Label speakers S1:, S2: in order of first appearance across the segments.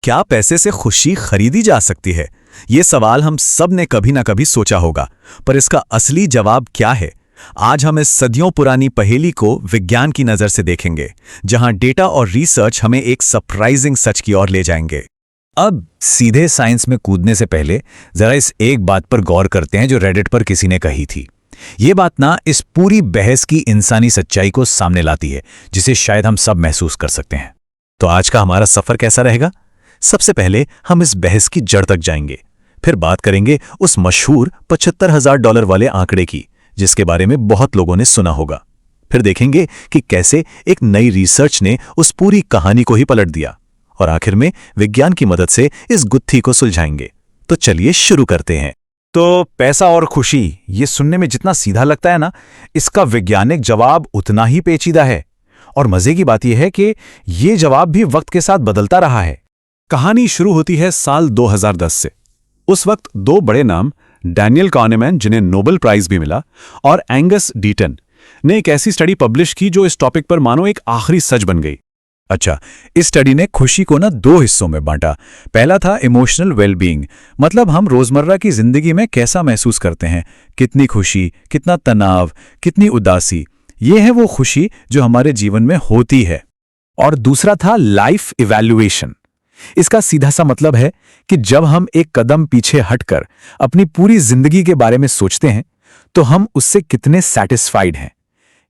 S1: क्या पैसे से खुशी खरीदी जा सकती है? ये सवाल हम सब ने कभी ना कभी सोचा होगा, पर इसका असली जवाब क्या है? आज हम इस सदियों पुरानी पहेली को विज्ञान की नज़र से देखेंगे, जहां डेटा और रिसर्च हमें एक सरप्राइजिंग सच की ओर ले जाएंगे।
S2: अब सीधे साइंस में कूदने से पहले जरा इस एक बात पर गौर करते हैं जो रेडिट पर किसी ने कही थी। ये बात ना इस पूरी बहस की इंसानी सच्चाई को सामने लाती है, जिसे शायद हम सब महसूस कर सकते हैं। तो आज का हमारा सफर कैसा रहेगा? सबसे पहले हम इस बहस की जड़ तक जाएंगे, फिर बात करेंगे उस मशहूर $75,000 वाले आंकड़े की, जिसके बारे में बहुत लोगों ने सुना होगा। फिर देखेंगे कि कैसे एक नई रिसर्च ने उस पूरी कहानी को ही पलट दिया, और आखिर में विज्ञान की मदद से इस गुत्थी को सुलझाएंगे। तो चलिए शुरू करते हैं।
S3: तो पैसा और खुशी, ये सुनने में जितना सीधा लगता है ना, इसका वैज्ञानिक जवाब उतना ही पेचीदा है। और मजे की बात यह है कि ये जवाब भी वक्त के साथ बदलता रहा है। कहानी शुरू होती है साल 2010 से। उस वक्त दो बड़े नाम, डैनियल kahneman, जिन्हें नोबेल प्राइज भी मिला, और एंगस डीटन ने एक ऐसी स्टडी पब्लिश की जो इस टॉपिक पर मानो एक आखिरी सच बन गई।
S2: अच्छा, इस स्टडी ने खुशी को ना दो हिस्सों में बांटा। पहला था इमोशनल वेलबींग, मतलब हम रोजमर्रा की जिंदगी में कैसा महसूस करते हैं, कितनी खुशी, कितना तनाव, कितनी उदासी। ये है वो खुशी जो हमारे जीवन में होती है।
S3: और दूसरा था लाइफ इवैल्यूएशन। इसका सीधा सा मतलब है कि जब हम एक कदम पीछे हटकर अपनी पूरी जिंदगी के बारे में सोचते हैं, तो हम उससे कितने सैटिस्फाइड हैं।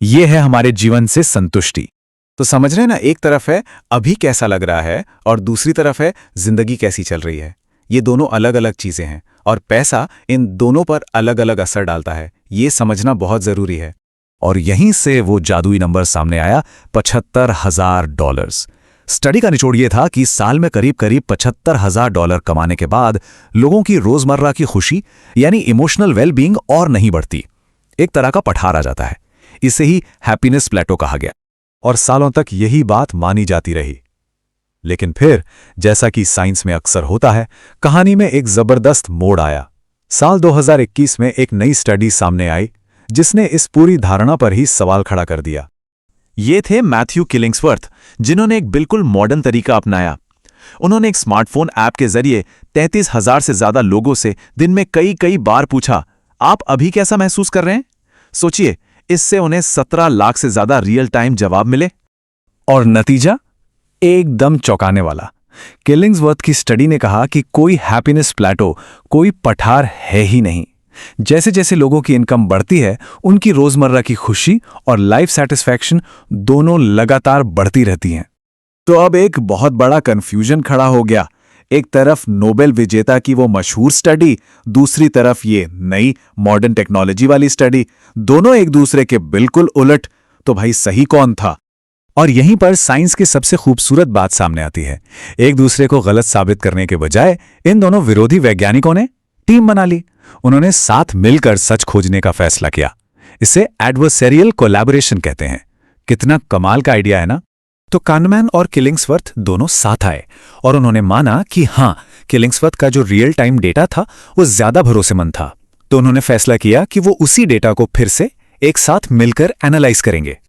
S3: यह है हमारे जीवन से संतुष्टि। तो समझ रहे हैं ना, एक तरफ है अभी कैसा लग रहा है, और दूसरी तरफ है जिंदगी कैसी चल रही है। ये दोनों अलग अलग चीजें हैं, और पैसा इन दोनों पर अलग अलग असर डालता है। ये समझना बहुत जरूरी है।
S2: और यहीं से वो जादुई नंबर सामने आया, $75,000। स्टडी का निचोड़ ये था कि साल में करीब करीब $75,000 कमाने के बाद लोगों की रोजमर्रा की खुशी यानी इमोशनल वेलबींग और नहीं बढ़ती। एक तरह का पठार आ जाता है। इसे ही हैप्पीनेस प्लेटो कहा गया, और सालों तक यही बात मानी जाती रही। लेकिन फिर, जैसा कि साइंस में अक्सर होता है, कहानी में एक जबरदस्त मोड़ आया। साल 2021 में एक नई स्टडी सामने आई, जिसने इस पूरी धारणा पर ही सवाल खड़ा कर दिया।
S3: ये थे मैथ्यू किलिंग्सवर्थ, जिन्होंने एक बिल्कुल मॉडर्न तरीका अपनाया। उन्होंने एक स्मार्टफोन ऐप के जरिए 33,000 से ज्यादा लोगों से दिन में कई बार पूछा, आप अभी कैसा महसूस कर रहे हैं? सोचिए, इससे उन्हें 17 लाख से ज्यादा रियल टाइम जवाब मिले।
S2: और नतीजा एकदम चौंकाने वाला। किलिंग्सवर्थ की स्टडी ने कहा कि कोई हैप्पीनेस प्लेटो, कोई पठार है ही नहीं। जैसे जैसे लोगों की इनकम बढ़ती है, उनकी रोजमर्रा की खुशी और लाइफ सैटिस्फैक्शन दोनों लगातार बढ़ती रहती हैं।
S3: तो अब एक बहुत बड़ा कंफ्यूजन खड़ा हो गया। एक तरफ नोबेल विजेता की वो मशहूर स्टडी, दूसरी तरफ ये नई मॉडर्न टेक्नोलॉजी वाली स्टडी, दोनों एक दूसरे के बिल्कुल उलट। तो भाई सही कौन था?
S2: और यहीं पर साइंस की सबसे खूबसूरत बात सामने आती है। एक दूसरे को गलत साबित करने के बजाय इन दोनों विरोधी वैज्ञानिकों ने टीम बना ली। उन्होंने साथ मिलकर सच खोजने का फैसला किया। इसे एडवर्सेरियल कोलैबोरेशन कहते हैं। कितना कमाल का आइडिया है ना? तो kahneman और किलिंग्सवर्थ दोनों साथ आए, और उन्होंने माना कि हाँ, किलिंग्सवर्थ का जो रियल टाइम डेटा था वो ज्यादा भरोसेमंद था। तो उन्होंने फैसला किया कि वो उसी डेटा को फिर से एक साथ मिलकर एनालाइज करेंगे।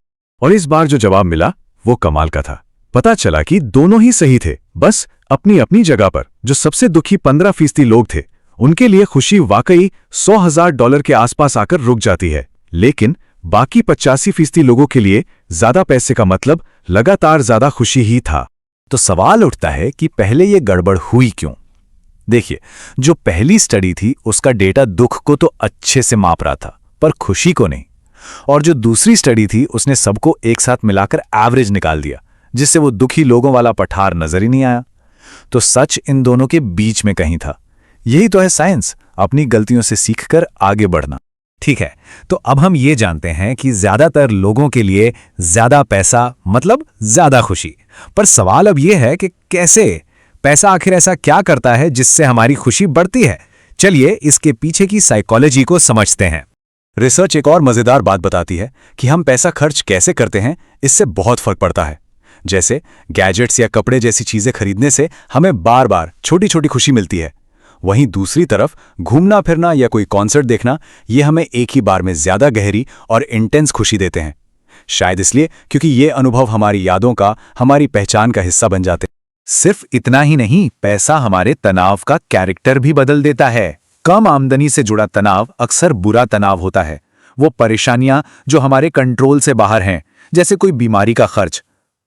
S3: और इस बार जो जवाब मिला वो कमाल का था। पता चला कि दोनों ही सही थे, बस अपनी अपनी जगह पर। जो सबसे दुखी 15% लोग थे, उनके लिए खुशी वाकई $100,000 के आसपास आकर रुक जाती है, लेकिन बाकी 85% लोगों के लिए ज्यादा पैसे का मतलब लगातार ज्यादा खुशी ही था।
S2: तो सवाल उठता है कि पहले ये गड़बड़ हुई क्यों? देखिए, जो पहली स्टडी थी उसका डेटा दुख को तो अच्छे से माप रहा था, पर खुशी को नहीं। और जो दूसरी स्टडी थी उसने सबको एक साथ मिलाकर एवरेज निकाल दिया, जिससे वो दुखी लोगों वाला पठार नजर ही नहीं आया। तो सच इन दोनों के बीच में कहीं था। यही तो है साइंस, अपनी गलतियों से सीखकर आगे बढ़ना। ठीक है, तो अब हम ये जानते हैं कि ज्यादातर लोगों के लिए ज्यादा पैसा मतलब ज्यादा खुशी। पर सवाल अब यह है कि कैसे? पैसा आखिर ऐसा क्या करता है जिससे हमारी खुशी बढ़ती है? चलिए इसके पीछे की साइकोलॉजी को समझते हैं।
S3: रिसर्च एक और मजेदार बात बताती है कि हम पैसा खर्च कैसे करते हैं, इससे बहुत फर्क पड़ता है। जैसे गैजेट्स या कपड़े जैसी चीजें खरीदने से हमें बार बार छोटी छोटी खुशी मिलती है। वहीं दूसरी तरफ घूमना फिरना या कोई कॉन्सर्ट देखना, ये हमें एक ही बार में ज्यादा गहरी और इंटेंस खुशी देते हैं। शायद इसलिए क्योंकि ये अनुभव हमारी यादों का, हमारी पहचान का हिस्सा बन जाते हैं। सिर्फ इतना ही नहीं, पैसा हमारे तनाव का कैरेक्टर भी बदल देता है। कम आमदनी से जुड़ा तनाव अक्सर बुरा तनाव होता है। वो परेशानियां जो हमारे कंट्रोल से बाहर हैं, जैसे कोई बीमारी का खर्च।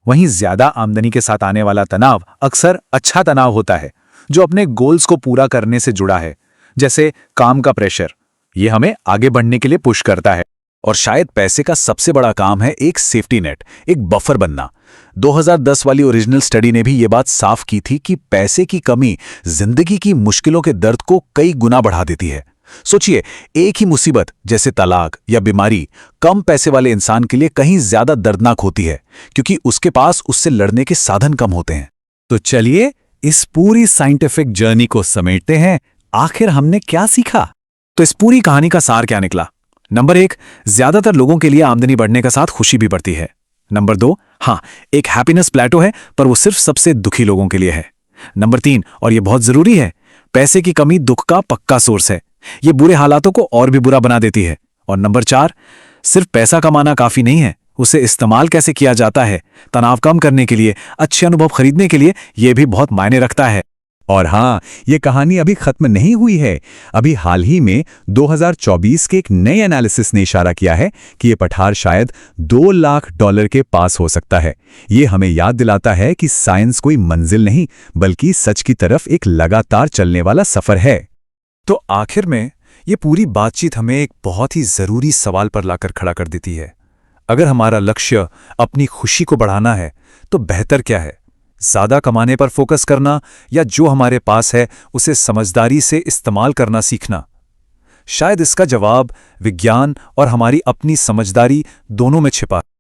S3: वहीं ज्यादा आमदनी के साथ आने वाला तनाव अक्सर अच्छा तनाव होता है, जो अपने गोल्स को पूरा करने से जुड़ा है, जैसे काम का प्रेशर। ये हमें आगे बढ़ने के लिए पुश करता है।
S2: और शायद पैसे का सबसे बड़ा काम है एक सेफ्टी नेट, एक बफर बनना। 2010 वाली ओरिजिनल स्टडी ने भी ये बात साफ की थी कि पैसे की कमी जिंदगी की मुश्किलों के दर्द को कई गुना बढ़ा देती है। सोचिए, एक ही मुसीबत जैसे तलाक या बीमारी कम पैसे वाले इंसान के लिए कहीं ज्यादा दर्दनाक होती है, क्योंकि उसके पास उससे लड़ने के साधन कम होते हैं।
S3: तो चलिए इस पूरी साइंटिफिक जर्नी को समेटते हैं। आखिर हमने क्या सीखा? तो इस पूरी कहानी का सार क्या निकला? नंबर 1, ज्यादातर लोगों के लिए आमदनी बढ़ने के साथ खुशी भी बढ़ती है। नंबर 2, हाँ, एक हैप्पीनेस प्लेटो है, पर वो सिर्फ सबसे दुखी लोगों के लिए है। नंबर 3, और ये बहुत जरूरी है, पैसे की कमी दुख का पक्का सोर्स है। ये बुरे हालातों को और भी बुरा बना देती है। और नंबर 4, सिर्फ पैसा कमाना काफी नहीं है, उसे इस्तेमाल कैसे किया जाता है, तनाव कम करने के लिए, अच्छे अनुभव खरीदने के लिए, ये भी बहुत मायने रखता है।
S1: और हाँ, ये कहानी अभी खत्म नहीं हुई है। अभी हाल ही में 2024 के एक नए एनालिसिस ने इशारा किया है कि ये पठार शायद $2 लाख के पास हो सकता है। ये हमें याद दिलाता है कि साइंस कोई मंजिल नहीं, बल्कि सच की तरफ एक लगातार चलने वाला सफर है।
S3: तो आखिर में ये पूरी बातचीत हमें एक बहुत ही जरूरी सवाल पर लाकर खड़ा कर देती है। अगर हमारा लक्ष्य अपनी खुशी को बढ़ाना है, तो बेहतर क्या है? ज्यादा कमाने पर फोकस करना, या जो हमारे पास है उसे समझदारी से इस्तेमाल करना सीखना? शायद इसका जवाब विज्ञान और हमारी अपनी समझदारी दोनों में छिपा है।